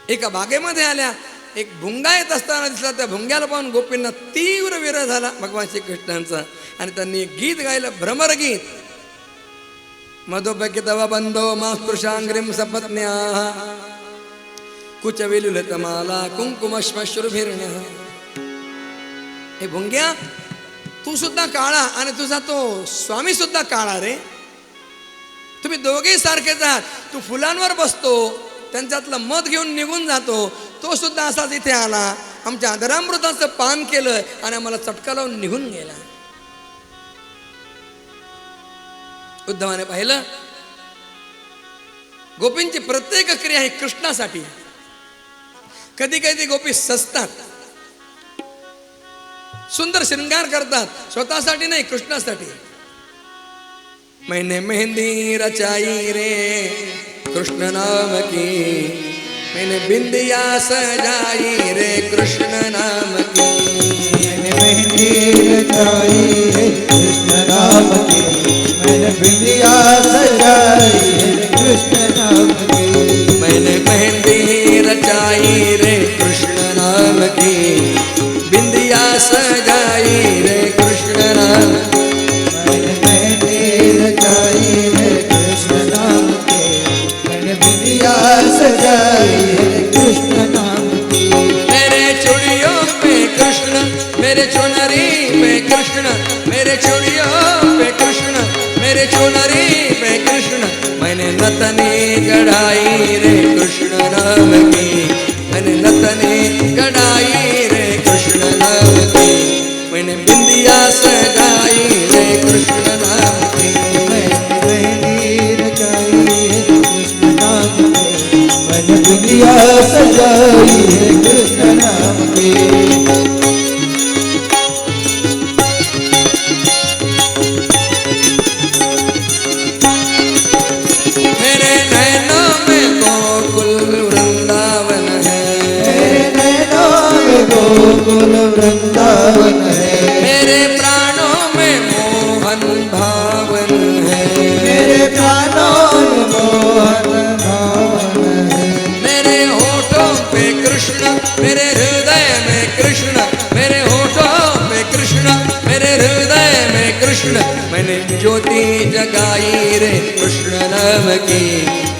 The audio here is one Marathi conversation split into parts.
एका बागेमध्ये आल्या, एक भुंगा येत असताना दिसला. त्या भुंग्याला पाहून गोपींना तीव्र विरह झाला भगवान श्रीकृष्णांचा, आणि त्यांनी एक गीत गायलं, भ्रमरगीत. मधोपैकी तव बंधो मास्पृशांग्रिम सपत्न्या कुच विलुलतमाला कुंकुमश्मश्रुभिर्ण्य. हे भुंग्या, तू सुद्धा काळा आणि तुझा तो स्वामी सुद्धा काळा रे. तुम्ही दोघेही सारखेच आहात. तू फुलांवर बसतो, त्यांच्यातलं मध घेऊन निघून जातो, तो सुद्धा असाच इथे आला, आमच्या आदरामृताचं पान केलं आणि आम्हाला चटका लावून निघून गेला. उद्धवाने पाहिलं, गोपींची प्रत्येक क्रिया ही कृष्णासाठी. कधी कधी गोपी सजतात, सुंदर श्रृंगार करतात, स्वतःसाठी नाही, कृष्णासाठी. मैंने मेहंदी रचाई रे कृष्ण नाम की, मैंने बिंदिया सजाई रे कृष्ण नाम की. मैंने मेहंदी रचाई रे कृष्ण नाम की, मैंने बिंदिया सजाई रे कृष्ण नाम की. मैंने मेहंदी रचाई रे कृष्ण नाम की, बिंदिया सजाई रे कृष्ण नाम. मैंने मेहंदी रचाई रे कृष्ण नाम की, मैंने बिंदिया सजाई रे कृष्ण नाम की. मेरे चूड़ियों पे कृष्ण, मेरे चुनरी पे कृष्ण, मेरे चूड़ियों पे कृष्ण, मेरे चुनरी पे कृष्ण. मैंने नतनी गढ़ाई रे कृष्ण नाम की, मैंने नतनी गढ़ाई रे कृष्ण नाम की. मैंने बिंदिया सजाई रे कृष्ण नाम की. मैंने मेहंदी रचाई रे कृष्ण नाम की, मैंने बिंदिया सजाई रे कृष्ण नाम की. मेरे नैनों में गोकुल वृंदावन है, मेरे नैनों में गोकुल वृंदावन है, मेरे प्राणों में मोहन भावन है, मेरे प्राणों में मोहन भावन है. मेरे होठों पे कृष्ण, मेरे हृदय में कृष्ण, मेरे होठों पे कृष्ण, मेरे हृदय में कृष्ण. मैंने ज्योति जगाई रे कृष्ण नाम की,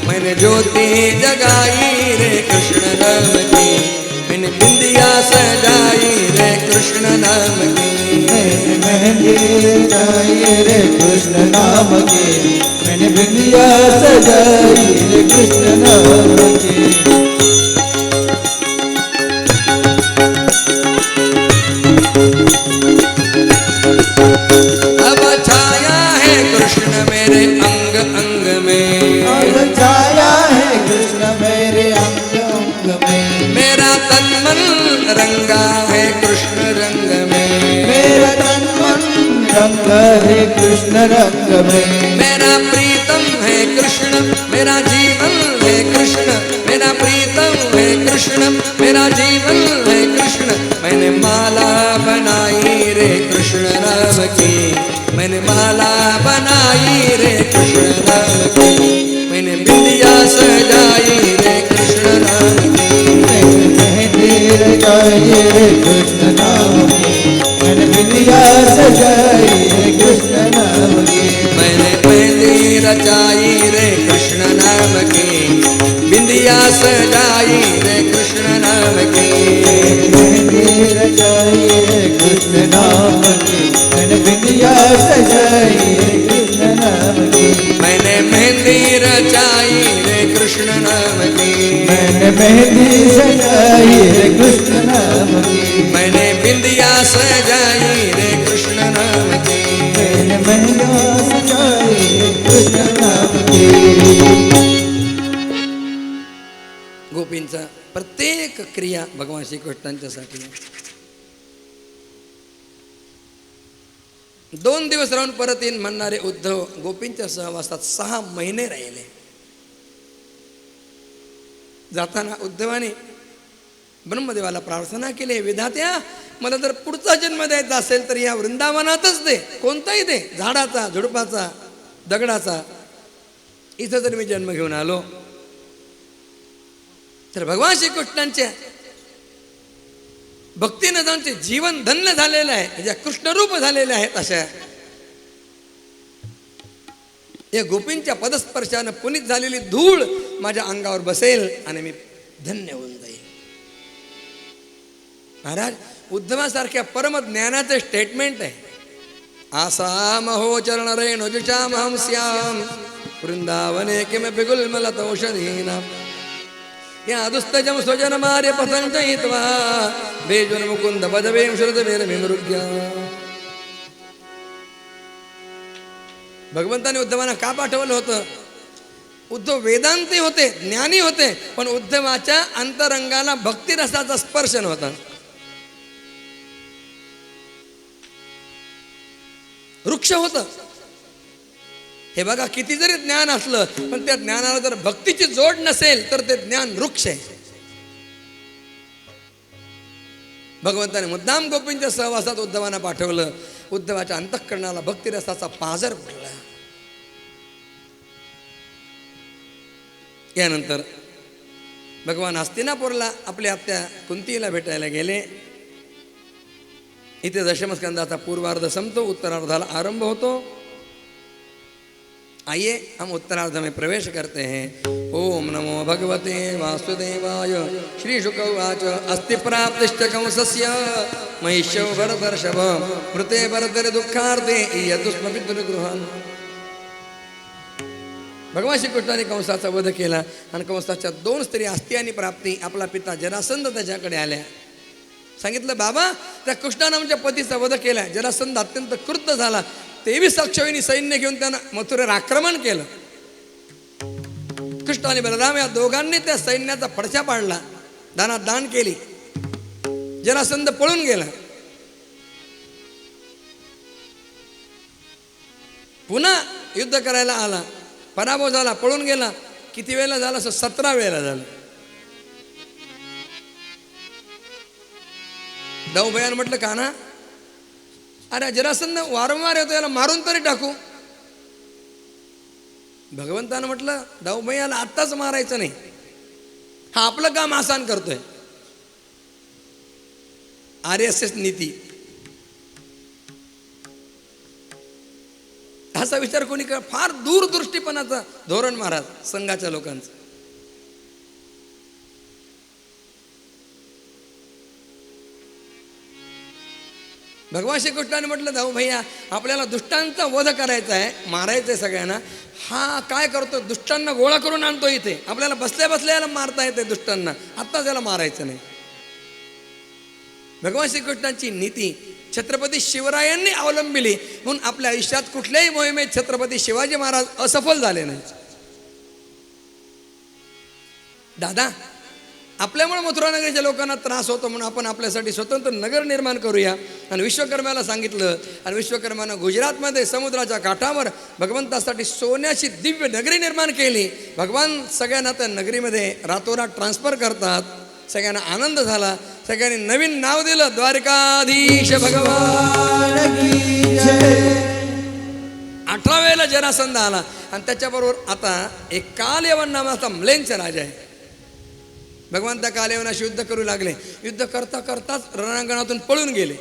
मैंने ज्योति जगाई रे कृष्ण नाम की. मैंने बिंदिया सजाई रे कृष्ण नाम की. मैंने मेहंदी रचाई रे कृष्ण नाम की, मैंने बिंदिया सजाई रे कृष्ण नाम की. अब छाया है कृष्ण मेरे अंग अंग में, अब छाया है कृष्ण मेरे अंग अंग में, मेरा तन मन रंगा है कृष्ण रंग में, मेरा तन मन रंग है कृष्ण रंग में. मेरा प्रीतम है कृष्ण, मेरा जीवन है कृष्ण, मेरा प्रीतम है कृष्ण, मेरा जीवन है कृष्ण. मैंने माला बनाई रे कृष्ण नाम की, मैंने माला बनाई रे कृष्ण नाम की. मैंने बिंदिया सजाई रे कृष्ण नाम की. मैंने मेहंदी रचाई रे कृष्ण नाम की, मैंने बिंदिया सजाई रे कृष्ण नाम की. मैंने मेहंदी रचाई रे कृष्ण नाम की, बिंदिया सजाई रे कृष्ण नाम की. मेहंदी रचाई रे कृष्ण नाम की, मैंने बिंदिया सजाई रे कृष्ण नाम की. मैंने मेहंदी रचाई रे कृष्ण नाम की, मैंने मेहंदी सजाई रे कृष्ण नाम की. मैंने बिंदिया सजाई रे कृष्ण नाम की. मैंने मेहंदी सजाई रे कृष्ण नाम की. गोपींचा प्रत्येक क्रिया भगवान श्रीकृष्णांच्यासाठी. 2 दिवस राहून परत येईन म्हणणारे उद्धव गोपींच्या सहवासात 6 महिने राहिले. जाताना उद्धवाने ब्रह्मदेवाला प्रार्थना केली, विधात्या मला जर पुढचा जन्म द्यायचा असेल तर या वृंदावनातच दे, कोणताही दे, झाडाचा, झुडपाचा, दगडाचा. इथं जर मी जन्म घेऊन आलो तर भगवान श्रीकृष्णांच्या भक्तीनं त्यांचे जीवन धन्य झालेलं आहे, ज्या कृष्णरूप झालेले आहेत अशा या गोपींच्या पदस्पर्शानं पुनीत झालेली धूळ माझ्या अंगावर बसेल आणि मी धन्य होऊन जाईल. महाराज उद्धवासारख्या परम ज्ञानाचे स्टेटमेंट आहे. आसाम हो चरण रेणुजुषामहं स्याम वृंदावने किमपि गुल्मलतौषधीनां या अदुस्तजं स्वजनमार्य पतञ्जयित्वा बेजुन मुकुंद पदवीं श्रुतवीरमिमृग्या. भगवंताने उद्धवांना का पाठवलं होतं? उद्धव वेदांती होते, ज्ञानी होते, पण उद्धवाच्या अंतरंगाला भक्तिरसाचा स्पर्श नव्हता. वृक्ष होतं. हे बघा, किती जरी ज्ञान असलं पण त्या ज्ञानाला जर भक्तीची जोड नसेल तर ते ज्ञान वृक्ष आहे. भगवंताने मुद्दाम गोपींच्या सहवासात उद्धवांना पाठवलं. उद्धवाच्या अंतःकरणाला भक्तिरसाचा पाझर पडला. यानंतर भगवान हस्तिनापूरला आपल्या आत्या कुंतीला भेटायला गेले. इथे दशमस्कंदाचा पूर्वार्ध संपतो, उत्तरार्धाला आरंभ होतो. आइए हम उत्तरार्ध में प्रवेश करते हैं. ओम नमो भगवते वासुदेवाय. श्री शुक उवाच अस्ति प्राप्तिश्च कंसस्य महिष्यौ भरतर्षभ मृते भरतरि दुःखार्ते यदुस्म पितृगृहान्. भगवान श्रीकृष्णाने कंसाचा वध केला आणि कंसाच्या 2 स्त्री अस्ति आणि प्राप्ती. आपला पिता जरासंध त्याच्याकडे आल्या. सांगितलं, बाबा त्या कृष्णानं आमच्या पतीचा वध केला. जरासंध अत्यंत क्रुद्ध झाला. 23 अक्षौहिणी सैन्य घेऊन त्यानं मथुरेवर आक्रमण केलं. कृष्ण आणि बलराम या दोघांनी त्या सैन्याचा फडशा पाडला, दानात दान केली. जरासंध पळून गेला. पुन्हा युद्ध करायला आला, पराभव झाला, पळून गेला. किती वेळेला झाला? 17 वेळेला झालं. दाऊभयानं म्हटलं, का ना, अरे जरासंध वारंवार येतो, याला मारून तरी टाकू. भगवंतानं म्हटलं, दाऊभयाला आत्ताच मारायचं नाही, हा आपलं काम आसान करतोय. RSS नीती असा विचार कोणी कर. फार दूरदृष्टीपणाचा धोरण महाराज संघाच्या लोकांचं. भगवान श्रीकृष्णाने म्हटलं, जाऊ भैया आपल्याला दुष्टांचा वध करायचा आहे, मारायचं आहे सगळ्यांना. हा काय करतो? दुष्टांना गोळा करून आणतो इथे. आपल्याला बसल्या बसल्या याला मारता येते दुष्टांना, आत्ताच याला मारायचं नाही. भगवान श्रीकृष्णांची नीती छत्रपती शिवरायांनी अवलंबिली म्हणून आपल्या आयुष्यात कुठल्याही मोहिमेत छत्रपती शिवाजी महाराज असफल झाले नाही. दादा, आपल्यामुळे मथुरा नगरीच्या लोकांना त्रास होतो म्हणून आपण आपल्यासाठी स्वतंत्र नगर निर्माण करूया. आणि विश्वकर्म्याला सांगितलं आणि विश्वकर्म्यानं गुजरातमध्ये समुद्राच्या काठावर भगवंतासाठी सोन्याची दिव्य नगरी निर्माण केली. भगवान सगळ्यांना त्या नगरीमध्ये रातोरात ट्रान्सफर करतात. सगळ्यांना आनंद झाला. सगळ्यांनी नवीन नाव दिलं, द्वारकाधीश भगवान की जय. 18 वेळेला जरासंध आला आणि त्याच्याबरोबर आता एक कालयवन नावाचा म्लेंच राजा आहे. भगवान त्या कालयवनाशी युद्ध करू लागले. युद्ध करता करताच रणांगणातून पळून गेले.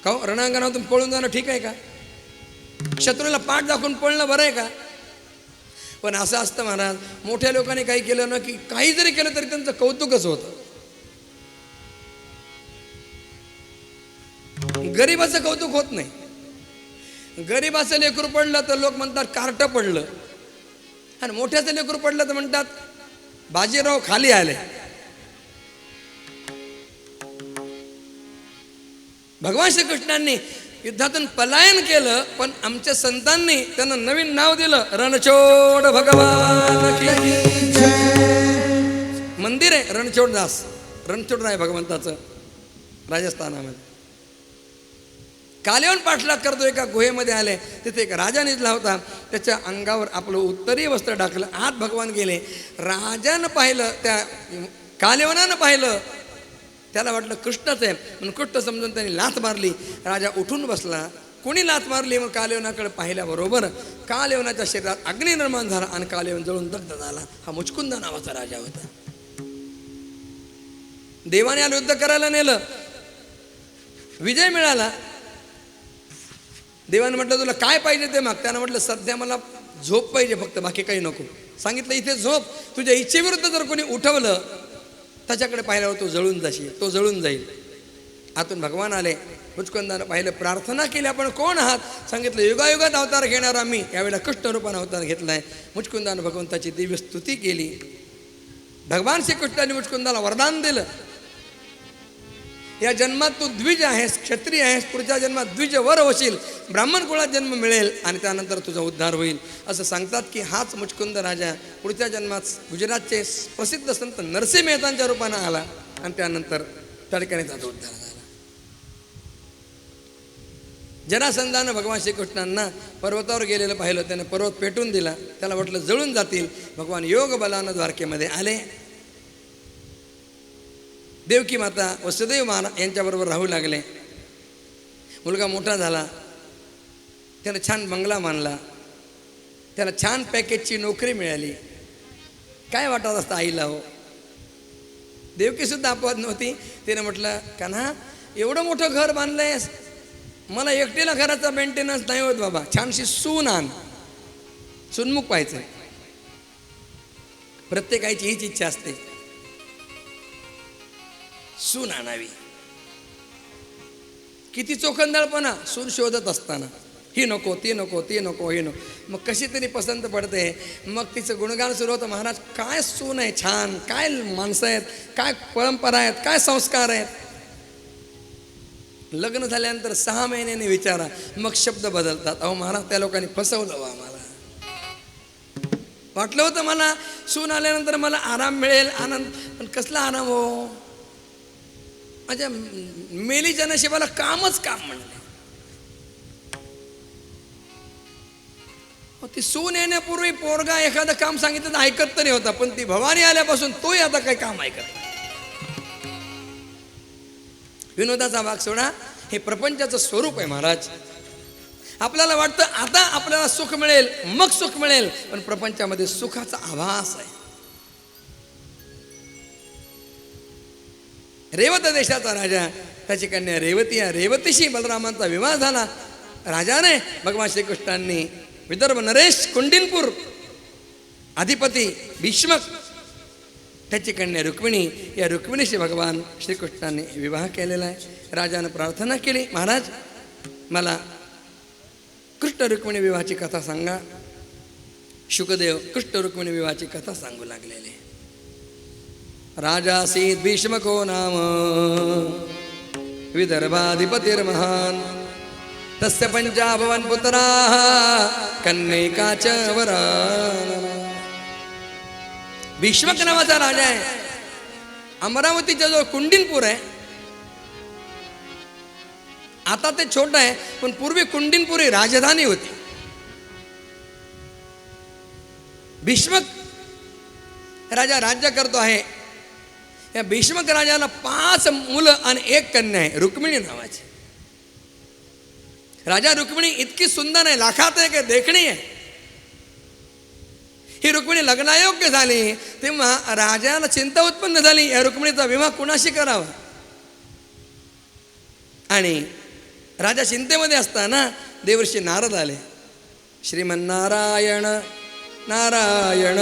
का हो, रणांगणातून पळून जाणं ठीक आहे का? शत्रूला पाठ दाखवून पळणं बरं आहे का? पण असं असतं महाराज, मोठ्या लोकांनी काही केलं ना की काही जरी केलं तरी त्यांचं कौतुकच होतं. गरीबाचं कौतुक होत नाही. गरीबाचं लेकरू पडलं तर लोक म्हणतात कार्ट पडलं, आणि मोठ्याचं लेकरू पडलं तर म्हणतात बाजीराव खाली आले. भगवान श्रीकृष्णांनी युद्धातून पलायन केलं, पण आमच्या संतांनी त्यांना नवीन नाव दिलं, रणछोड भगवान की जय. मंदिर आहे रणछोड दास, रणछोड राय भगवंताचं राजस्थानामध्ये. कालयवन पाठलाग करतो. एका गुहेमध्ये आले, तिथे एक राजा निजला होता. त्याच्या अंगावर आपलं उत्तरीय वस्त्र टाकलं, आत भगवान गेले. राजानं पाहिलं, त्या कालयवनानं पाहिलं, त्याला वाटलं कृष्णच आहे म्हणून कृष्ण समजून त्यांनी लाथ मारली. राजा उठून बसला. कोणी लाथ मारली? मग कालयवनाकडे पाहिल्याबरोबर कालयवनाच्या शरीरात अग्नी निर्माण झाला आणि कालयवन जळून दग्ध झाला. हा मुचकुंद नावाचा राजा होता. देवाने याला युद्ध करायला नेलं, विजय मिळाला. देवाने म्हटलं तुला काय पाहिजे ते माग. त्यानं म्हटलं सध्या मला झोप पाहिजे फक्त, बाकी काही नको. सांगितलं इथे झोप, तुझ्या इच्छेविरुद्ध जर कोणी उठवलं त्याच्याकडे पाहिल्यावर तो जळून जाशील, तो जळून जाईल. आतून भगवान आले, मुचकुंदानं पाहिलं, प्रार्थना केली, आपण कोण आहात? सांगितलं युगायुगात अवतार घेणार आम्ही. यावेळेला कृष्ण रूपानं अवतार घेतलाय. मुचकुंदानं भगवंताची दिव्य स्तुती केली. भगवान श्रीकृष्णाने मुचकुंदाला वरदान दिलं, या जन्मात तू द्विज आहेस, क्षत्रिय आहेस, पुढच्या जन्मात द्विज वर होशील, ब्राह्मण कुळात जन्म मिळेल आणि त्यानंतर तुझा उद्धार होईल. असं सांगतात की हाच मुचकुंद राजा पुढच्या जन्मात गुजरातचे प्रसिद्ध संत नरसिंह मेहतांच्या रूपानं आला आणि त्यानंतर त्या ठिकाणी त्याचा उद्धार झाला. जरासंधानं भगवान श्रीकृष्णांना पर्वतावर गेलेलं पाहिलं, त्याने पर्वत पेटून दिला, त्याला वाटलं जळून जातील. भगवान योग बलानं द्वारकेमध्ये आले. देवकी माता वसुदेव महाराज यांच्याबरोबर राहू लागले. मुलगा मोठा झाला, त्याला छान बंगला मानला, त्याला छान पॅकेजची नोकरी मिळाली. काय वाटत असतं आईला हो. देवकीसुद्धा अपवाद नव्हती. तिने म्हटलं कान्हा एवढं मोठं घर बांधलंयस, मला एकटीला घराचा मेंटेनन्स नाही होत बाबा, छानशी सून आण. सुनमुख पाहायचं. प्रत्येक आईची हीच इच्छा असते, सून आणावी. किती चोखंदळपणा सून शोधत असताना, ही नको ती नको ती नको ही नको. मग कशी तरी पसंत पडते. मग तिचं गुणगान सुरू होतं, महाराज काय सून आहे छान, काय माणसं आहेत, काय परंपरा आहेत, काय संस्कार आहेत. लग्न झाल्यानंतर 6 महिन्यांनी विचारा, मग शब्द बदलतात. अहो महाराज त्या लोकांनी फसवलं वा आम्हाला. वाटलं होतं मला सून आल्यानंतर मला आराम मिळेल, आनंद, पण कसला आराम हो. माझ्या मेलीच्या नशिबाला कामच काम म्हणले. ती सून येण्यापूर्वी पोरगा एखादं काम सांगितलं तर ऐकत तरी होता, पण ती भवानी आल्यापासून तोही आता काही काम ऐकत नाही. विनोदाचा भाग सोडा, हे प्रपंचाचं स्वरूप आहे महाराज. आपल्याला वाटतं आता आपल्याला सुख मिळेल, मग सुख मिळेल, पण प्रपंचामध्ये सुखाचा आभास आहे. रेवत देशाचा राजा, त्याची कन्या रेवती, या रेवतीशी बलरामांचा विवाह झाला. राजाने भगवान श्रीकृष्णांनी विदर्भ नरेश कुंडिनपूर अधिपती भीष्मक, त्याची कन्या रुक्मिणी, या रुक्मिणीशी भगवान श्रीकृष्णांनी विवाह केलेला आहे. राजानं प्रार्थना केली, महाराज मला कृष्ण रुक्मिणी विवाहाची कथा सांगा. शुकदेव कृष्ण रुक्मिणी विवाहाची कथा सांगू लागलेले. राजासीत भीष्मको नाम विदर्भाधिपतिर्महान, तस्य पंचाभवन पुत्राः कन्यका च वरानना. भीष्मक नावाचा राजा आहे. अमरावतीच्या जो कुंडिनपूर आहे, आता ते छोटं आहे, पण पूर्वी कुंडिनपूर ही राजधानी होती. भीष्मक राजा राज्य करतो आहे. या भीष्मक राजाला 5 मुलं आणि 1 कन्या आहे, रुक्मिणी नावाची. राजा रुक्मिणी इतकी सुंदर आहे, लाखात एक देखणी आहे. ही रुक्मिणी लग्नायोग्य झाली तेव्हा राजाला चिंता उत्पन्न झाली, या रुक्मिणीचा विवाह कुणाशी करावा. आणि राजा चिंतेमध्ये असताना देवर्षी नारद आले. श्रीमन्नारायण नारायण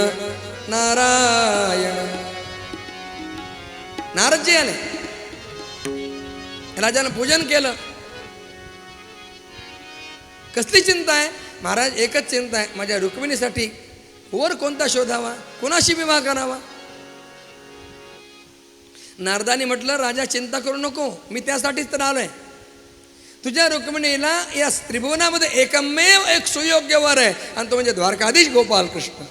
नारायण. नारदजी आले, राजानं पूजन केलं. कसली चिंता आहे महाराज? एकच चिंता आहे, माझ्या रुक्मिणीसाठी वर कोणता शोधावा, कोणाशी विवाह करावा. नारदाने म्हटलं राजा चिंता करू नको, मी त्यासाठीच तर आलोय. तुझ्या रुक्मिणीला या त्रिभुवनामध्ये एकमेव एक सुयोग्य वर आहे, आणि तो म्हणजे द्वारकाधीश गोपाल कृष्ण.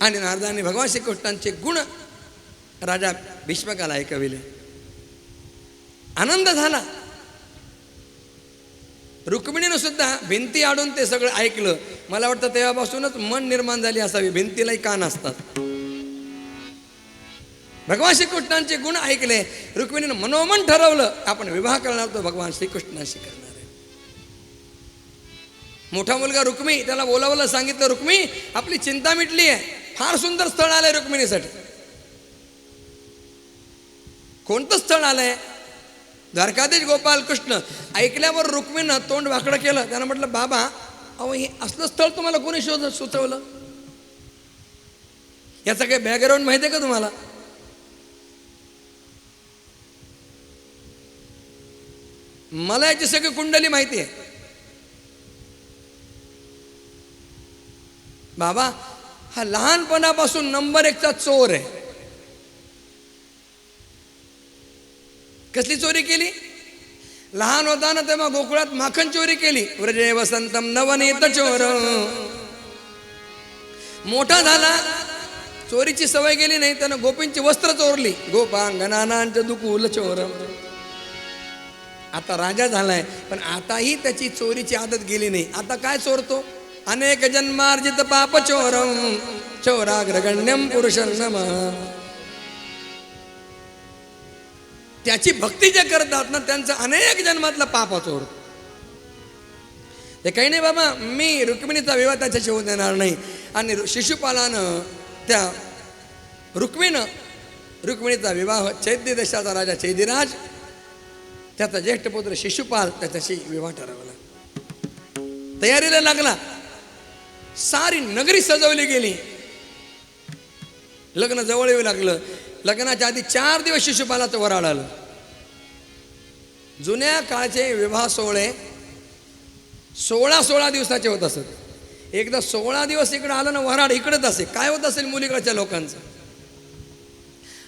आणि नारदाने भगवान श्रीकृष्णांचे गुण राजा भीष्मकाला ऐकविले. आनंद झाला. रुक्मिणीनं सुद्धा भिंती आडून ते सगळं ऐकलं. मला वाटतं तेव्हापासूनच मन निर्माण झाली असावी, भिंतीलाही कान असतात. भगवान श्रीकृष्णांचे गुण ऐकले. रुक्मिणीनं मनोमन ठरवलं आपण विवाह करणार तो भगवान श्रीकृष्णाशी करणार आहे. मोठा मुलगा रुक्मी, त्याला बोलावलं, सांगितलं रुक्मी आपली चिंता मिटली आहे, फार सुंदर स्थळ आलंय रुक्मिणीसाठी. कोणतं स्थळ आलंय? द्वारकाधीश गोपाल कृष्ण. ऐकल्यावर रुक्मिणीनं तोंड वाकडं केलं. त्यानं म्हटलं, बाबा अहो हे असलं स्थळ तुम्हाला कोणी सुचवलं? याचा काही बॅकग्राऊंड माहिती आहे का तुम्हाला? मला याची सगळी कुंडली माहिती आहे. बाबा हा लहानपणापासून नंबर 1चा चोर आहे. कसली चोरी केली? लहान होता ना तेव्हा गोकुळात माखन चोरी केली. व्रजे वसंतम नवनीत चोर. मोठा झाला, चोरीची सवय गेली नाही, त्यानं गोपींची वस्त्र चोरली. गोपांगनांच दुकुल चोर. आता राजा झालाय, पण आताही त्याची चोरीची आदत गेली नाही. आता काय चोरतो? अनेक जन्मार्जित पाप चोरम चोराग्रगण्यम पुरुषं नमः. त्याची भक्ती जे करतात ना त्यांचं अनेक जन्मातलं पाप चोर. ते काही नाही बाबा, मी रुक्मिणीचा विवाह त्याच्याशी होऊ देणार नाही. आणि शिशुपालानं त्या रुक्मिणीचा विवाह चैद्य देशाचा राजा चैदिराज, त्याचा ज्येष्ठ पुत्र शिशुपाल त्याच्याशी विवाह ठरवला. तयारीला लागला. सारी नगरी सजवली गेली. लग्न जवळ येऊ लागलं. लग्नाच्या आधी 4 दिवस शिशुपालाचं वराड आलं. जुन्या काळचे विवाह सोहळे 16 दिवसाचे होत असत. एकदा 16 दिवस इकडं आलं ना वराड इकडंच असे. काय होत असेल मुलीकडच्या लोकांचं?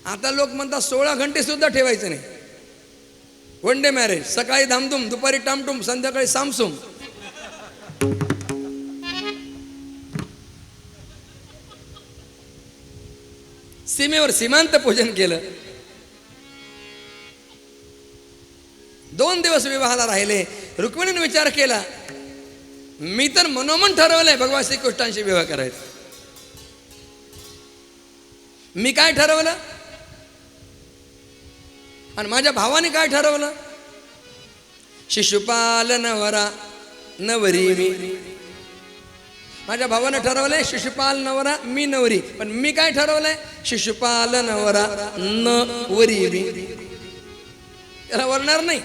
आता लोक म्हणतात 16 घंटे सुद्धा ठेवायचं नाही. One day marriage. सकाळी धामधूम, दुपारी टामटूम, संध्याकाळी सामसूम. सीमेवर सीमांत पूजन केलं. 2 दिवस विवाहाला राहिले. रुक्मिणीने विचार केला, मी तर मनोमन ठरवलंय भगवान श्रीकृष्णांशी विवाह करायचा. मी काय ठरवलं आणि माझ्या भावाने काय ठरवलं? शिशुपाल नवरा नवरी मी. माझ्या भावानं ठरवलंय शिशुपाल नवरा मी नवरी. पण मी काय ठरवलंय? शिशुपाल नवरा नवरी मी. त्याला वरणार नाही.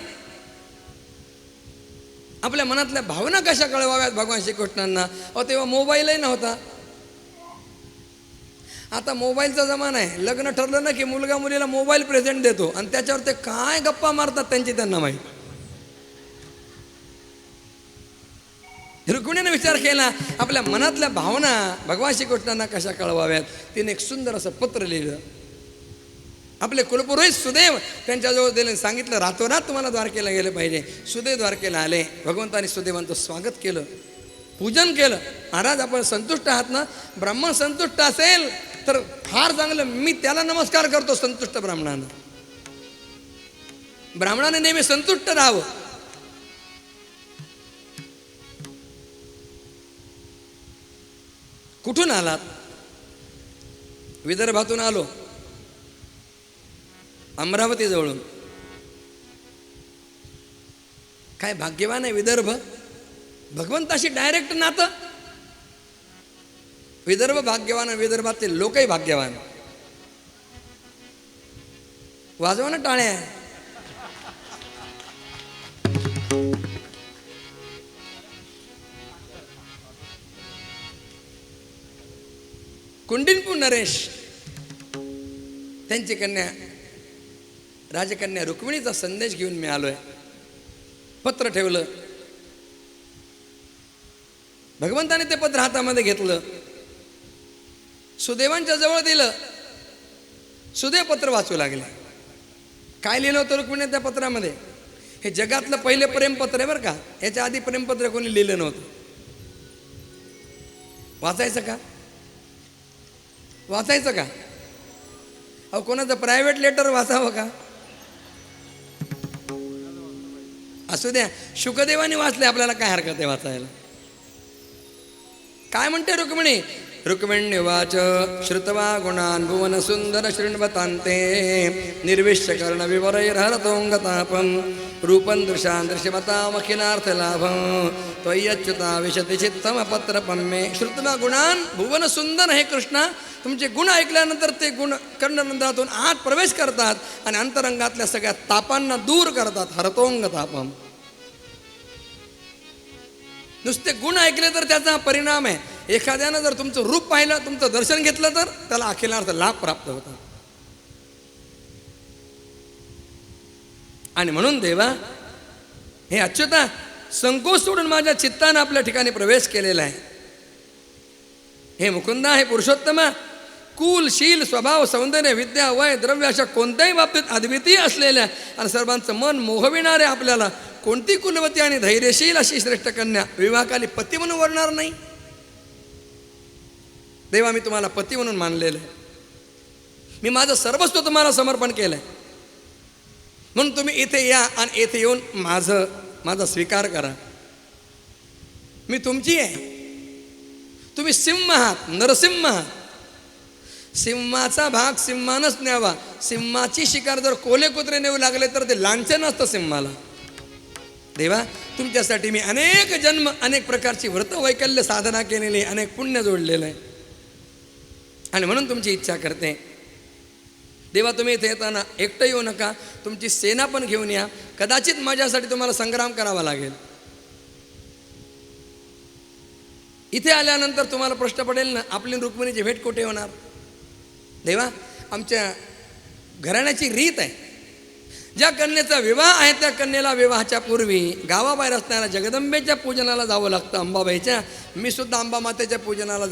आपल्या मनातल्या भावना कशा कळवाव्यात भगवान श्रीकृष्णांना? अहो तेव्हा मोबाईलही नव्हता. आता मोबाईलचा जमाना आहे. लग्न ठरलं ना की मुलगा मुलीला मोबाईल प्रेझेंट देतो आणि त्याच्यावर ते काय गप्पा मारतात त्यांची त्यांना माहिती. रुक्मिणीने विचार केला आपल्या मनातल्या भावना भगवान श्रीकृष्णांना कशा कळवाव्यात. तिने एक सुंदर असं पत्र लिहिलं. आपले कुलपुरोहित सुदैव त्यांच्याजवळ दिले. सांगितलं रातोरात तुम्हाला द्वारकेला गेले पाहिजे. सुदैव द्वारकेला आले. भगवंतानी सुदैवांचं स्वागत केलं, पूजन केलं. महाराज आपण संतुष्ट आहात ना? ब्राह्मण संतुष्ट असेल तर फार चांगलं. मी त्याला नमस्कार करतो संतुष्ट ब्राह्मणानं. ब्राह्मणाने नेहमी संतुष्ट राहावं. कुठून आलात? विदर्भातून आलो. अमरावती जवळून. काय भाग्यवान आहे विदर्भ. भगवंताशी डायरेक्ट नातं. विदर्भ भाग्यवान, विदर्भातील लोकही भाग्यवान. वाजवा ना टाळ्या. कुंडिनपूर नरेश त्यांची कन्या राजकन्या रुक्मिणीचा संदेश घेऊन मी आलोय. पत्र ठेवलं. भगवंताने ते पत्र हातामध्ये घेतलं. सुदैवांच्या जवळ दिलं. सुदैव पत्र वाचू लागले. काय लिहिलं होतं रुक्मिणी त्या पत्रामध्ये? हे जगातलं पहिले प्रेमपत्र आहे बरं का. याच्या आधी प्रेमपत्र कोणी लिहिलं नव्हतं. वाचायचं का? वाचायचं का? अहो कोणाचं प्रायव्हेट लेटर वाचावं का? असू द्या. शुकदेवाने वाचले, आपल्याला काय हरकत आहे वाचायला. काय म्हणते रुक्मिणी? रुक्मिण्युवाच श्रुत्वा गुणान् भुवनसुन्दरशृण्वतान्ते निर्विश्यकर्णविवरैर्हरतोऽङ्गतापं रूपं दृशान् दृश्यमतामखिलार्थलाभं त्वय्यच्युता विशति चित्तमपत्रपं मे. श्रुत्वा गुणान् भुवनसुंदर हे कृष्णा, तुमचे गुण ऐकल्यानंतर ते गुण कर्णरंध्रातून आत प्रवेश करतात आणि अंतरंगातल्या सगळ्या तापांना दूर करतात. हरतोंगतापम. नुसते गुण ऐकले तर त्याचा परिणाम आहे. एखाद्यानं जर तुमचं रूप पाहिलं, तुमचं दर्शन घेतलं तर त्याला अखिलार्थ लाभ प्राप्त होतात. आणि म्हणून देवा, हे अच्युता, संकोच सोडून माझ्या चित्तानं आपल्या ठिकाणी प्रवेश केलेला आहे. हे मुकुंदा, हे पुरुषोत्तमा, कुल, शील, स्वभाव, सौंदर्य, विद्या, वय, द्रव्य अशा कोणत्याही बाबतीत अद्वितीय असलेल्या आणि सर्वांचं मन मोहविणारे आपल्याला कोणती कुलवती आणि धैर्यशील अशी श्रेष्ठ कन्या विवाहाकाली पती म्हणून वरणार नाही? देवा, मी तुम्हाला पती म्हणून मानलेलं आहे. मी माझं सर्वस्व तुम्हाला समर्पण केलंय. म्हणून तुम्ही इथे या आणि इथे येऊन माझा स्वीकार करा. मी तुमची आहे. तुम्ही सिंह आहात, नरसिंह आहात. सिंहाचा भाग सिंहानंच न्यावा. सिंहाची शिकार जर कोले कुत्रे नेऊ लागले तर ते लांछन असतं सिंहाला. देवा, तुमच्यासाठी मी अनेक जन्म, अनेक प्रकारची व्रत वैकल्य साधना केलेली, अनेक पुण्य जोडलेलं आहे. आणि म्हणून तुमची इच्छा करते. देवा, तुम्ही इथे येताना एकटं येऊ नका, तुमची सेना पण घेऊन या. कदाचित माझ्यासाठी तुम्हाला संग्राम करावा लागेल. इथे आल्यानंतर तुम्हाला प्रश्न पडेल ना, आपली रुक्मिणीची भेट कुठे होणार? देवा, आमच्या घराण्याची रीत आहे, ज्या कन्येचा विवाह आहे त्या कन्येला विवाहाच्या पूर्वी गावाबाहेर असणाऱ्या जगदंबेच्या पूजनाला जावं लागतं, अंबाबाईच्या. मी सुद्धा अंबा मातेच्या पूजनाला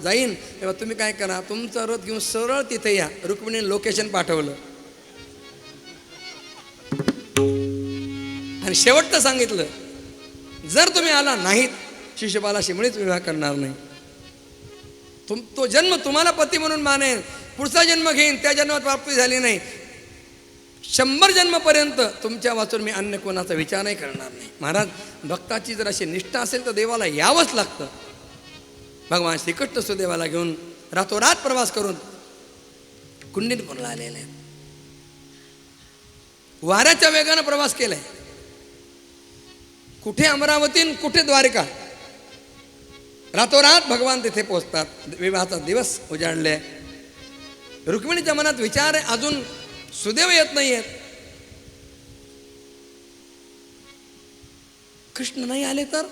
जाईन. तेव्हा तुम्ही काय करा, तुमचा रथ घेऊन सरळ तिथे या. रुक्मिणीने लोकेशन पाठवलं आणि शेवटचं सांगितलं, जर तुम्ही आला नाहीत, शिशुपालाशी मुळीच विवाह करणार नाही. तो जन्म तुम्हाला पती म्हणून मानेन, पुढचा जन्म घेईन, त्या जन्मात प्राप्ती झाली नाही, 100 जन्मपर्यंत तुमच्या वाचून मी अन्य कोणाचा विचारही करणार नाही. महाराज, भक्ताची जर अशी निष्ठा असेल तर देवाला यावंच लागतं. भगवान श्रीकृष्ण सुदेवाला घेऊन रातोरात प्रवास करून कुंडीनपूरला आलेले आहेत. वाऱ्याच्या वेगानं प्रवास केलाय. कुठे अमरावती, कुठे द्वारका. रातोरात भगवान तिथे पोहोचतात. विवाहाचा दिवस उजाडले. रुक्मिणीच्या मनात विचार आहे, अजून सुदैव येत नाही आहेत. कृष्ण नाही आले तर?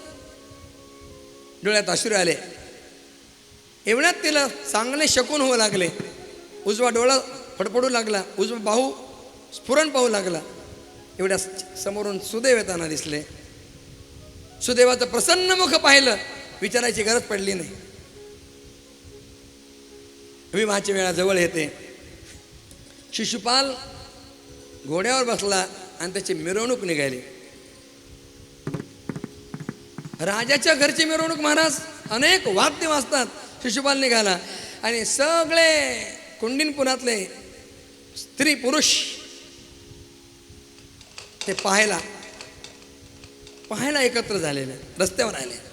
डोळ्यात अश्रू आले. एवढ्यात तिला चांगले शकून होऊ लागले. उजवा डोळा फडफडू लागला, उजवा बाहू स्फुरण पाहू लागला. एवढ्या समोरून सुदैव येताना दिसले. सुदैवाचं प्रसन्न मुख पाहिलं, विचारायची गरज पडली नाही. विवाहाची वेळा जवळ येते. शिशुपाल घोड्यावर बसला आणि त्याची मिरवणूक निघाली. राजाच्या घरची मिरवणूक महाराज, अनेक वाद्य वाजतात. शिशुपाल निघाला आणि सगळे कुंडीनपुरातले स्त्री पुरुष ते पाहायला एकत्र झालेले, रस्त्यावर आले.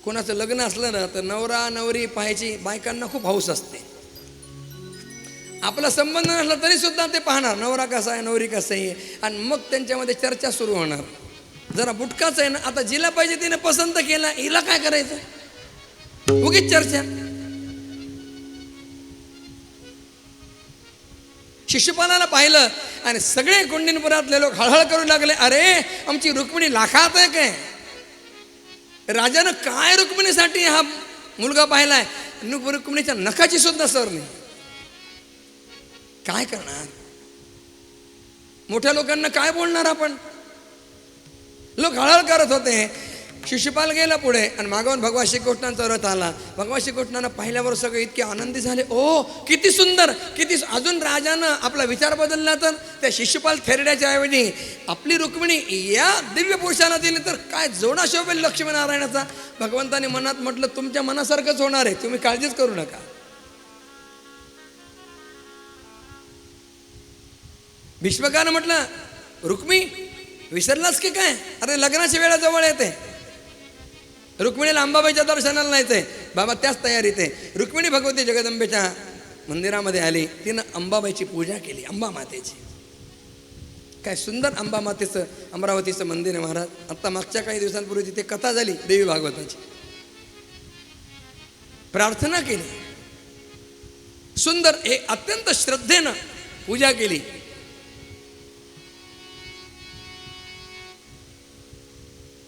कोणाचं लग्न असलं ना तर नवरा नवरी पाहायची बायकांना खूप हौस असते. आपला संबंध नसला तरी सुद्धा ते पाहणार, नवरा कसा आहे, नवरी कसं आहे. आणि मग त्यांच्यामध्ये चर्चा सुरू होणार. जरा बुटकाच आहे ना, आता जिला पाहिजे तिने पसंत केला, हिला काय करायचं, उगीच चर्चा. शिशुपालाला पाहिलं आणि सगळे कुंडीनपुरातले लोक हळहळ करू लागले, अरे आमची रुक्मिणी लाखात आहे काय? राजानं काय रुक्मिणीसाठी हा मुलगा पाहिलाय, रुक्मिणीच्या नखाची सुद्धा सर नाही. काय करणार? मोठ्या लोकांना काय बोलणार आपण? लोक हळहळ करत होते. शिशुपाल गेला पुढे आणि मागवून भगवान श्रीकृष्णांचा रथ आला. भगवान श्रीकृष्णांना पाहिल्यावर सगळे इतके आनंदी झाले. ओ किती सुंदर, किती. अजून राजानं आपला विचार बदलला तर त्या शिशुपाल थेरड्याच्या ऐवजी आपली रुक्मिणी या दिव्य पुरुषाला दिली तर काय जोडा शोभेल लक्ष्मीनारायणाचा. भगवंताने मनात म्हटलं, तुमच्या मनासारखंच होणार आहे, तुम्ही काळजीच करू नका. भीष्मकानं म्हटलं, रुक्मी विसरलास की काय? अरे लग्नाची वेळा जवळ येते. रुक्मिणीला अंबाबाईच्या दर्शनाला नाहीचे, बाबा त्याच तयारीत आहे. रुक्मिणी भगवती जगदंबेच्या मंदिरामध्ये आली, तिनं अंबाबाईची पूजा केली, अंबा मातेची. काय सुंदर अंबा मातेचं अमरावतीचं मंदिर आहे महाराज. आता मागच्या काही दिवसांपूर्वी तिथे कथा झाली देवी भागवताची. प्रार्थना केली सुंदर, हे अत्यंत श्रद्धेनं पूजा केली.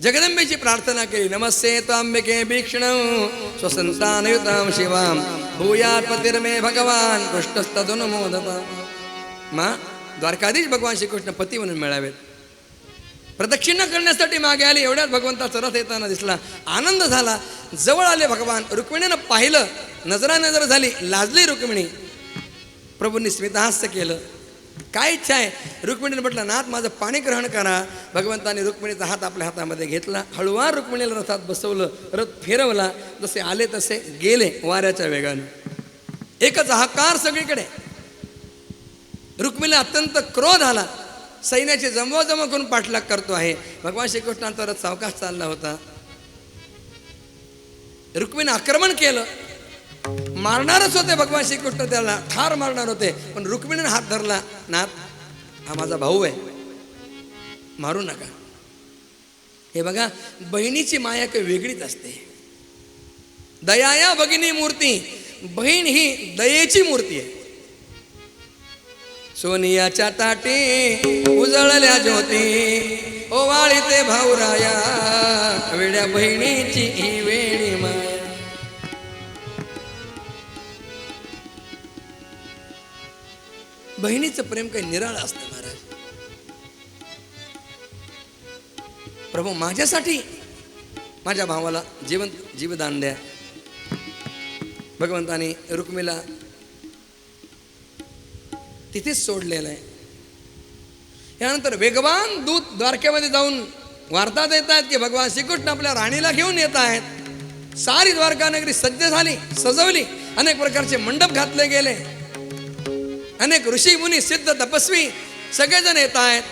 जगदंबेची प्रार्थना केली. नमस्ते त्वांबिके भीक्षणं स्वसंतानयुतां शिवां भूयात् पतिर्मे भगवान कृष्णस्तदनुमोदता. मा द्वारकाधीश भगवान श्रीकृष्ण पती म्हणून मिळावेत. प्रदक्षिणा करण्यासाठी मागे आली. एवढ्यात भगवंताचा रथ येताना दिसला, आनंद झाला. जवळ आले भगवान. रुक्मिणीनं पाहिलं, नजरानजर झाली, लाजली रुक्मिणी. प्रभूंनी स्मितहास्य केलं. काय इच्छा आहे? रुक्मिणीने म्हटलं, नाथ माझं पाणी ग्रहण करा. भगवंताने रुक्मिणीचा हात आपल्या हातामध्ये घेतला. हळूवार रुक्मिणीला रथात बसवलं, रथ फिरवला. जसे आले तसे गेले वाऱ्याच्या वेगाने. एकच हाहाकार सगळीकडे. रुक्मिणीला अत्यंत क्रोध आला. सैन्याची जमवाजमा करून पाठलाग करतो आहे. भगवान श्रीकृष्णांचा रथ सावकाश चालला होता. रुक्मिणी आक्रमण केलं. मारणारच होते भगवान श्रीकृष्ण, त्याला ठार मारणार होते. पण रुक्मिणीने हात धरला. नाथ, हा माझा भाऊ आहे, मारू नका. हे बघा, बहिणीची माया काही वेगळीच असते. दयाया भगिनी मूर्ती. बहीण ही दयेची मूर्ती आहे. सोनियाच्या ताटी उजळल्या ज्योती ओवाळीते भाऊराया, वेड्या बहिणीची ही वेडी माया. बहिणीचं प्रेम काही निराळं असतं महाराज. प्रभू माझ्यासाठी माझ्या भावाला जीवदान द्या. भगवंताने रुक्मिणीला तिथेच सोडलेलं आहे. यानंतर वेगवान दूत द्वारकेमध्ये जाऊन वार्ता देत आहेत की भगवान श्रीकृष्ण आपल्या राणीला घेऊन येत आहेत. सारी द्वारका नगरी सज्ज झाली, सजवली. अनेक प्रकारचे मंडप घातले गेले. अनेक ऋषी मुनी सिद्ध तपस्वी सगळेजण येत आहेत.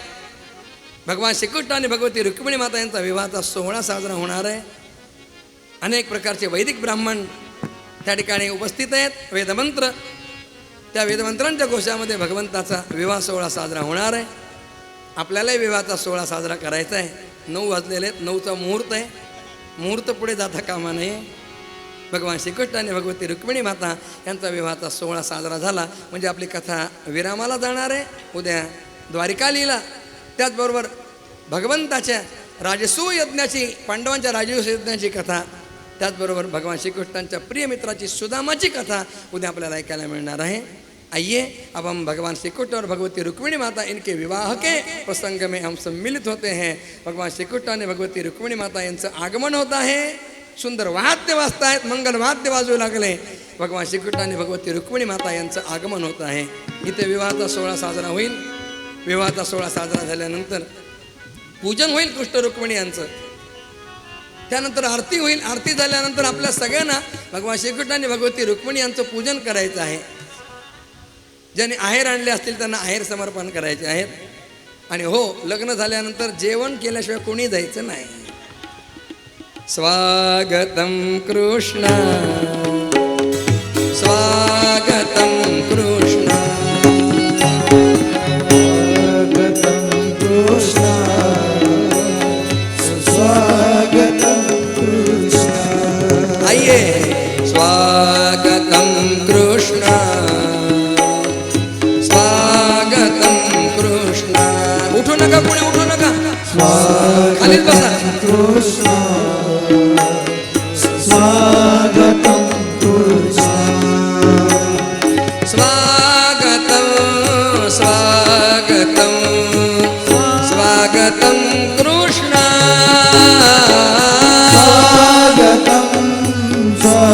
भगवान श्रीकृष्ण आणि भगवती रुक्मिणी माता यांचा विवाहाचा सोहळा साजरा होणार आहे. अनेक प्रकारचे वैदिक ब्राह्मण त्या ठिकाणी उपस्थित आहेत. वेदमंत्र, त्या वेदमंत्रांच्या घोषामध्ये भगवंताचा विवाह सोहळा साजरा होणार आहे. आपल्यालाही विवाहाचा सोहळा साजरा करायचा आहे. 9 वाजलेले आहेत. 9चा मुहूर्त आहे. मुहूर्त पुढे जाता कामा नये. भगवान श्रीकृष्ण आणि भगवती रुक्मिणी माता यांचा विवाहाचा सोहळा साजरा झाला म्हणजे आपली कथा विरामाला जाणार आहे. उद्या द्वारिका लीला, त्याचबरोबर भगवंताच्या राजसूय यज्ञाची, पांडवांच्या राजसूय यज्ञाची कथा, त्याचबरोबर भगवान श्रीकृष्णांच्या प्रिय मित्राची सुदामाची कथा उद्या आपल्याला ऐकायला मिळणार आहे. आइए अब हम भगवान श्रीकृष्ण और भगवती रुक्मिणी माता इनके विवाह के प्रसंग में हम सम्मिलित होते हैं. भगवान श्रीकृष्ण आणि भगवती रुक्मिणी माता यांचं आगमन होत आहे. सुंदर वाद्य वाजतायत, मंगल वाद्य वाजू लागले. भगवान श्रीकृष्ण आणि भगवती रुक्मिणी माता यांचं आगमन होत आहे. इथे विवाहाचा सोहळा साजरा होईल. विवाहाचा सोहळा साजरा झाल्यानंतर पूजन होईल कृष्ण रुक्मिणी यांचं. त्यानंतर आरती होईल. आरती झाल्यानंतर आपल्या सगळ्यांना भगवान श्रीकृष्ण आणि भगवती रुक्मिणी यांचं पूजन करायचं आहे. ज्यांनी आहेर आणले असतील त्यांना आहेर समर्पण करायचे आहेत. आणि हो, लग्न झाल्यानंतर जेवण केल्याशिवाय कोणी जायचं नाही. स्वागतम कृष्ण, स्वागतम कृष्ण, स्वागतम कृष्ण, स्वागतम कृष्ण. आइए स्वागतम कृष्ण, स्वागतम कृष्ण. उठू नका, कोणी उठू नका, खालीच बसा. कृष्ण, स्वागतम कृष्ण, स्वागतम स्वागतम स्वागतम कृष्ण.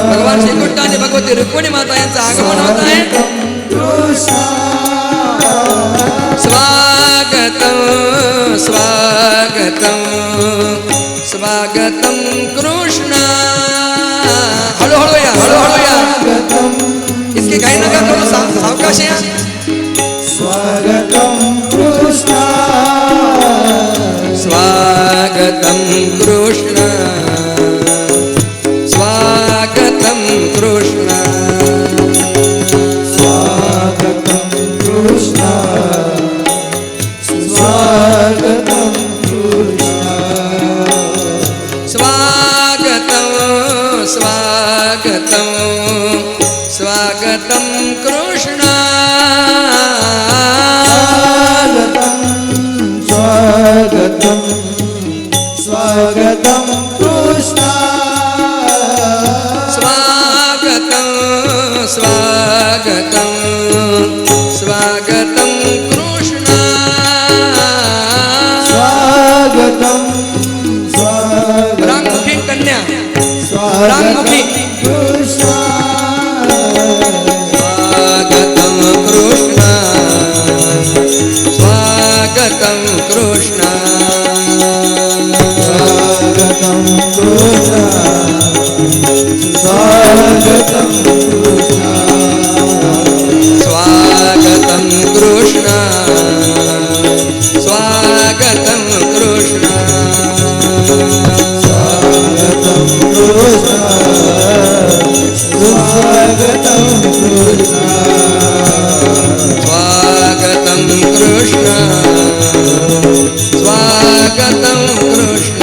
भगवान श्रीकृष्ण आणि भगवती रुक्मिणी माता यांचं आगमन होत आहे. स्वागतम स्वागतम स्वागतम कृष्ण. हळूहळू या, हळूहळू या. इसकी काही नका करू, सावकाश या. स्वागतम कृष्ण, स्वागतं कृष्ण स्वागतं कृष्ण स्वागतं कृष्ण स्वागतं कृष्ण स्वागतं स्वागतं स्वागतं कृष्ण स्वागतं स्वागतं कृष्ण स्वागतं स्वागतं स्वागतं कृष्ण स्वागतं स्वागतं राममुखी कन्या स्वागतं कृष्ण स्वागतं कृष्ण स्वागतं कृष्ण स्वागतं कृष्ण स्वागतं कृष्ण स्वागतं कृष्ण स्वागतं कृष्ण स्वागतं कृष्ण स्वागतं कृष्ण स्वागतं कृष्ण स्वागतं कृष्ण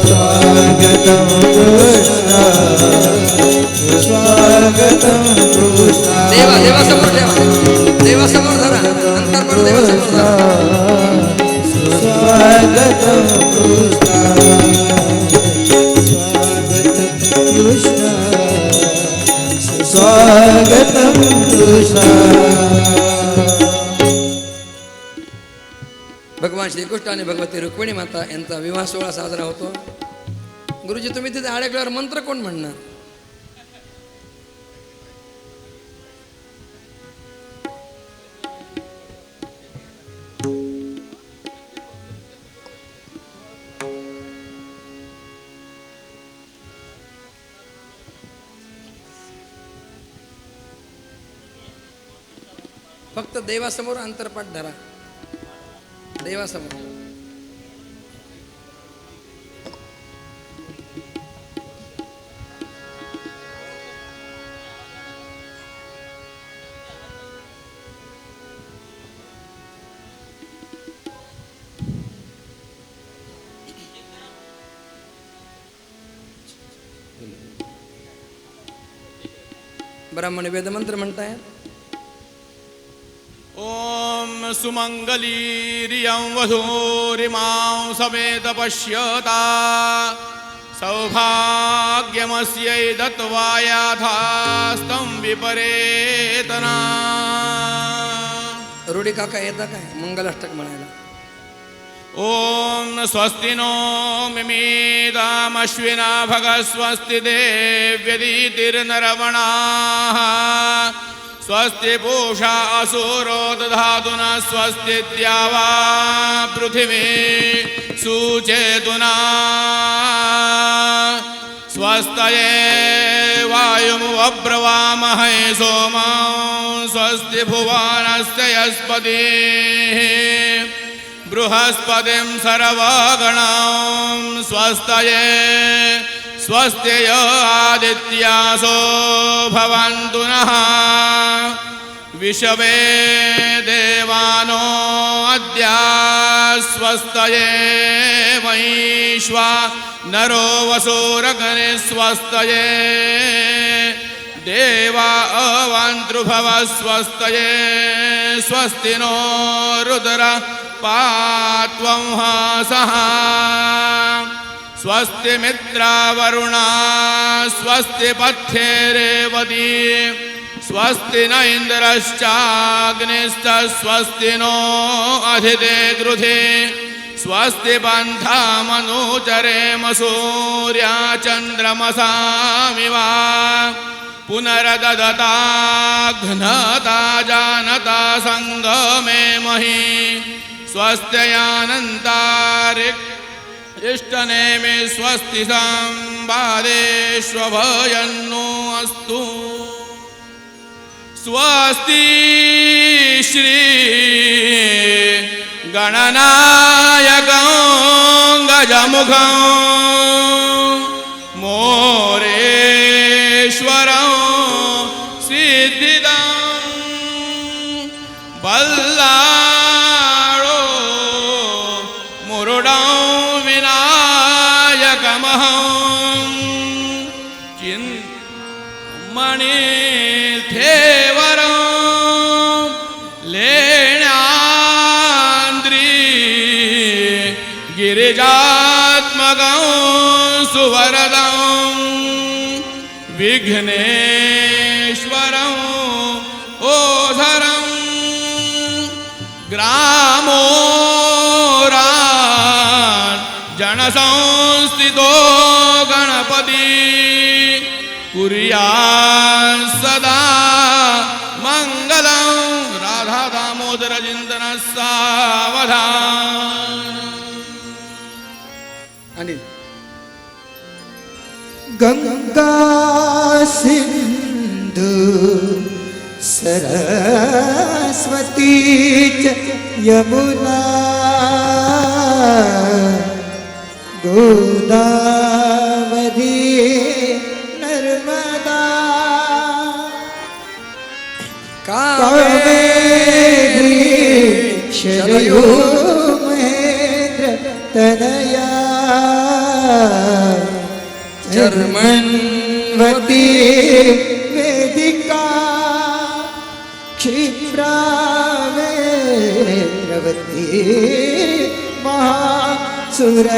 स्वागतं कृष्ण स्वागतं कृष्ण देवा देवासमोर ठेवा देवासमोर धरा नंतर पण देवासमोर धरा स्वागतं कृष्ण स्वागतं कृष्ण भगवान श्रीकृष्ण आणि भगवती रुक्मिणी माता यांचा विवाह सोहळा साजरा होतो. गुरुजी तुम्ही तिथे अडकल्यावर मंत्र कोण म्हणणार? फक्त देवासमोर अंतरपाठ धरा देवासमोर. ब्राह्मण वेदमंत्र म्हणतायत. ॐ सुमङ्गलीरियं वधूरिमां समेत पश्यता सौभाग्यमस्यै दत्त्वा याथास्तं विपरेतना. रुडी काका येता काय मंगलाष्टक म्हणायला? ॐ स्वस्ति नो मिमीदामश्विना भगस्वस्ति देव्यदीतिर्नरवणाः स्वस्ति पूषा असुरो दधातु न स्वस्ति द्यावा पृथिवी सूचेतुना स्वस्तये वायुमुवब्रवामहे सोमं स्वस्ति भुवनस्य यस्पतिः बृहस्पतिं सर्वगणं स्वस्तये स्वस्ति यो आदित्यासो भवन्तु नः विश्वे देवानो अद्य स्वस्तये वैश्वानरो वसुरगणे स्वस्तये देवा अवन्तृभव स्वस्तये स्वस्ति नो रुद्र पात्वं हासः स्वस्ति मित्रावरुणा स्वस्ति पथ्ये रेवती स्वस्ति न इन्द्रश्चाग्निश्चस्वस्ति नो अधिते गृधे स्वस्ति पन्थामनुचरेम सूर्या चन्द्रमसामिव पुनरददताघ्नता जानता सङ्गमे मही स्वस्त्ययानन्तारिक् इष्टनेमि स्वस्ति संवादेष्वभयन्नो अस्तु स्वस्ति श्री गणनायकं गजमुखं मोरेश्वरं सिद्धिदं बल्लाळो मुरुडं विनायकमहं चिन्मणिथेवरं लेण्याद्रि गिरिजात्मकं सुवरदं विघ्नेश्वरं ओझरं ग्रामोरान् जनसंस्थितो गणपति कुर्यात् सदा मङ्गलं राधा दामोदर चिंतन सावधान. आणि गंगा सिंधु सरस्वती च यमुना गोदावरी नर्मदा कावेरी शरयू महेंद्र तनया चर्मन्वती वेदिका क्षिप्रावेत्रवती महासुरनदी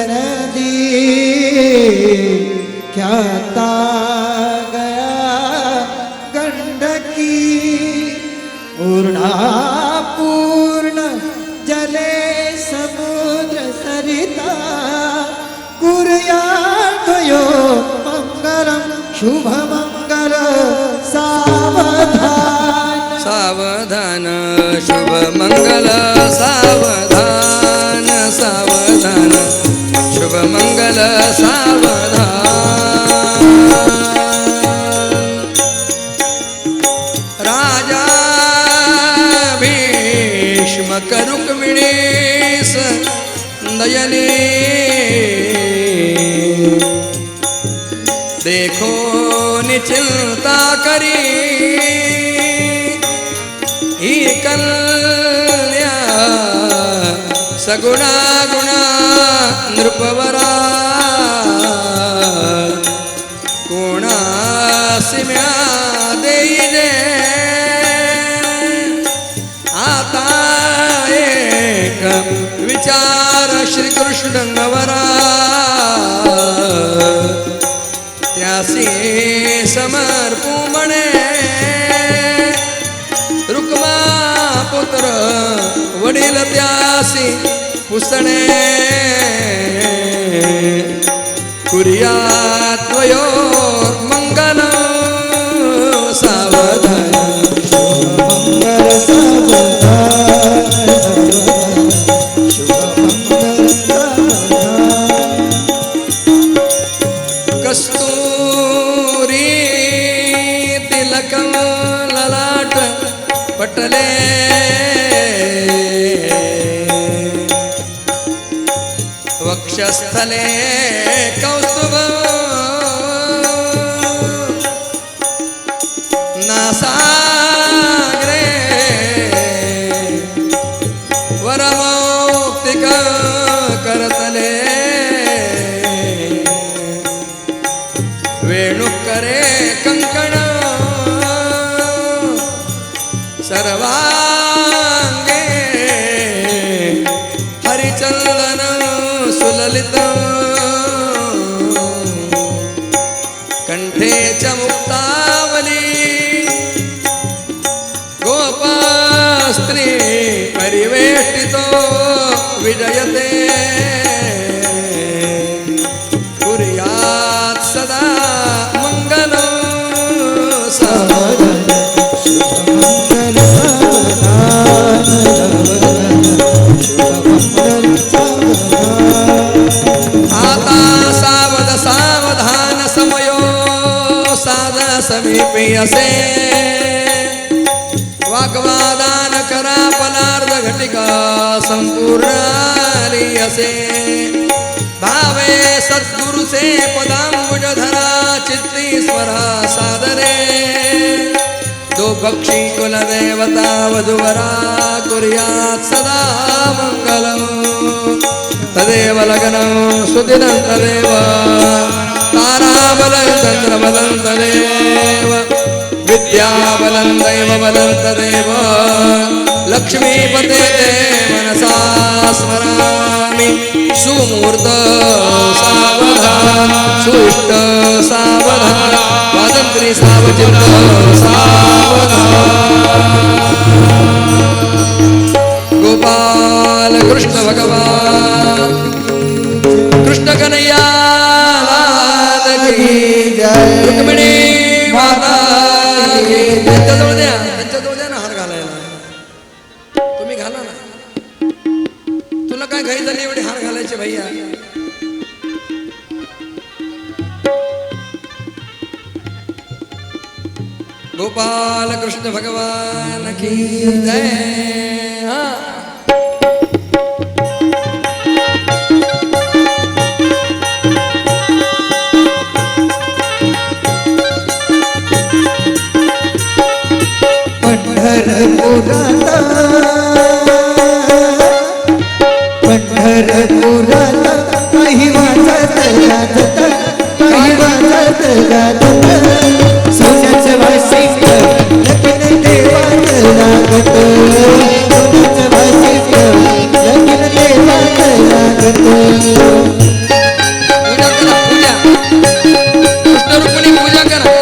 ख्याता गया गंडकी पूर्णा पूर्ण जले समुद्र सरिता कुर्याद्वयो मंगलम शुभ मंगल सावधान. सावधान शुभ मंगल सावधान सावधान शुभ मंगल सावधान. राजा भीष्म रुक्मिणीस नयने देखो निचिंता करी ही कल्या सगुणा गुणा नृपवरा कोणासी म्या देईजे आता एक विचार श्रीकृष्ण नवरा त्यासी समर्पू म्हणे रुक्मा पुत्र वडील त्यासी पुसणे कुर्यात् त्वयोर मंगल सावधान मंगल सावधान शुभ मंगल सावधान. कस्तूरी तिलकं ललाट पटले वक्षस्थले कौस्तुभ नासाग्रे वरमौक्तिक करतले वेणुकरे कंकण सर्वांगे हरिचंदन सुललित कंठे च मुक्तावली गोपास्त्री परिवेष्टितो विजयते कुर्यात् सदा मंगलो सावधान मंगल सावधान शुभ मंगल सावधान. आता सावध सावधान समयो साध समीपी असे वाग्वादान करा पलार्ध घटिका संपूर्ण आली असे ते पदांबुजधरा चित्ती स्वरा सादरे दो पक्षी कुलदेवता वधुवरा कुर्यात् सदा मङ्गलम् तदेव लग्नं सुदिनं तदेव ताराबलं चन्द्रबलं तदेव विद्याबलं दैवबलं तदेव लक्ष्मीपते ते मनसा स्मरामि सुमूर्त सावधान सुष्ट सावधान स्वातंत्र्य सावचित्त सावधान गोपाल कृष्ण भगवान कृष्ण कन्हैया लाल की जय. रुक्मिणी माता की जय. त्यांच्याजवळ द्या ना हार घालायला तुम्ही घाला ना तुला काय घाई झाली एवढी हार घालायचे भैया गोपाल कृष्ण भगवान की जय हा पंढरपुराला काही वाजत गाजत काही वाजत गाजत सोन्याचं वासिक लगीन देवात लागत सोन्याचं वासिक लगीन देवात लागत पूजा करा पूजा कृष्ण रुक्मिणी पूजा करा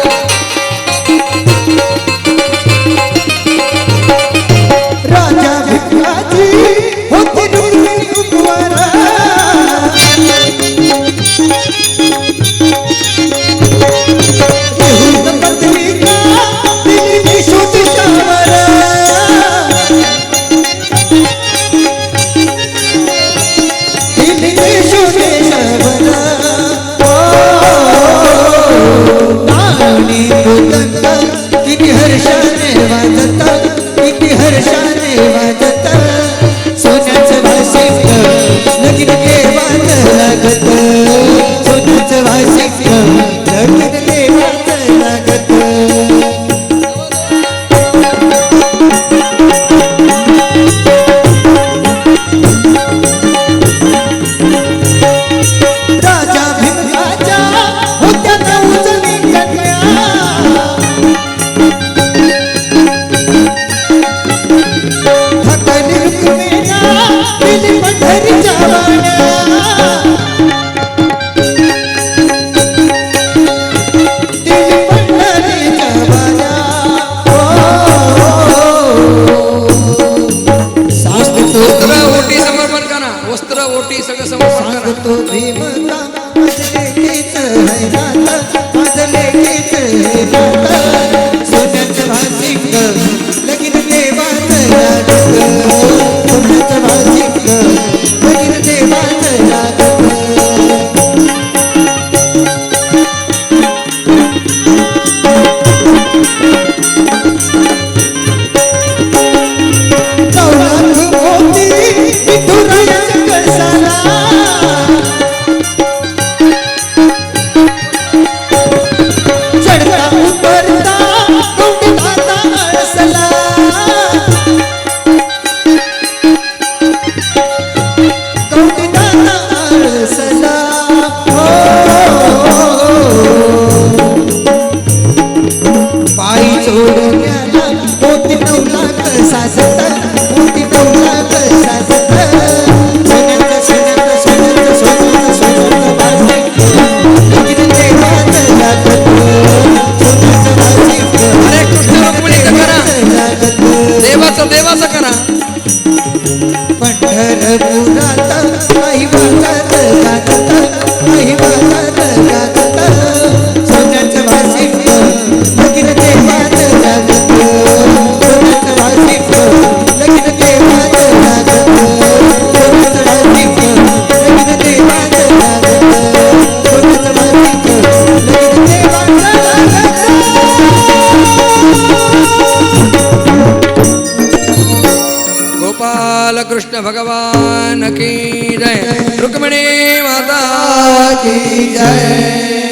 राजा भिकाजी होते रुक्मिणी उपवारा देहूत पत्रिका दिली शोधितावरा दिली शोधितावरा नाणी बोलता किती हर्षाने वाजता किती हर्षाने वाजता सोन्याचं वासिक लगीन देवात लागत सोन्याचं वासिक लगीन देवात लागत राजा भिकाच्या होत्या नवजणी कन्या थकली रुक्मिण्या दिली पंढरीच्या वाण्या दिली पंढरीच्या वाण्या सांगतो वस्त्र ओटी समर्पण करा वस्त्र ओटी सगळं समर्पण करा सांगतो भीमका माझे लेकीच है नाता माझे लेकीच है नाता सोन्याचं वासिक लगीन देवात लागत सोन्याचं वासिक लगीन देवात लागत चौलाख मोती विठुराया कळसाला चढता उतरता कौटिकाचा अळसला कौटिकाचा अळसला पायी चोरण्याला मोती 9 लाख साजत मोती 9 लाख साजत सोन्याचं सोन्याचं सोन्याचं सोन्याचं सोन्याचं वासिक लगीन देवात लागत सोन्याचं वासिक अरे कृष्ण रुक्मिणीचं करा लागत देवाचं देवाचं करा पंढरपुरात काही वाजत गाजत काही वाजत गाजत सोन्याचं वासिक लगीन देवात लागत सोन्याचं वासिक लगीन देवात लागत सोन्याचं वासिक लगीन देवात लागत सोन्याचं वासिक लगीन देवात लागत गोपाल कृष्ण भगवान की जय रुक्मिणी राधा की जय।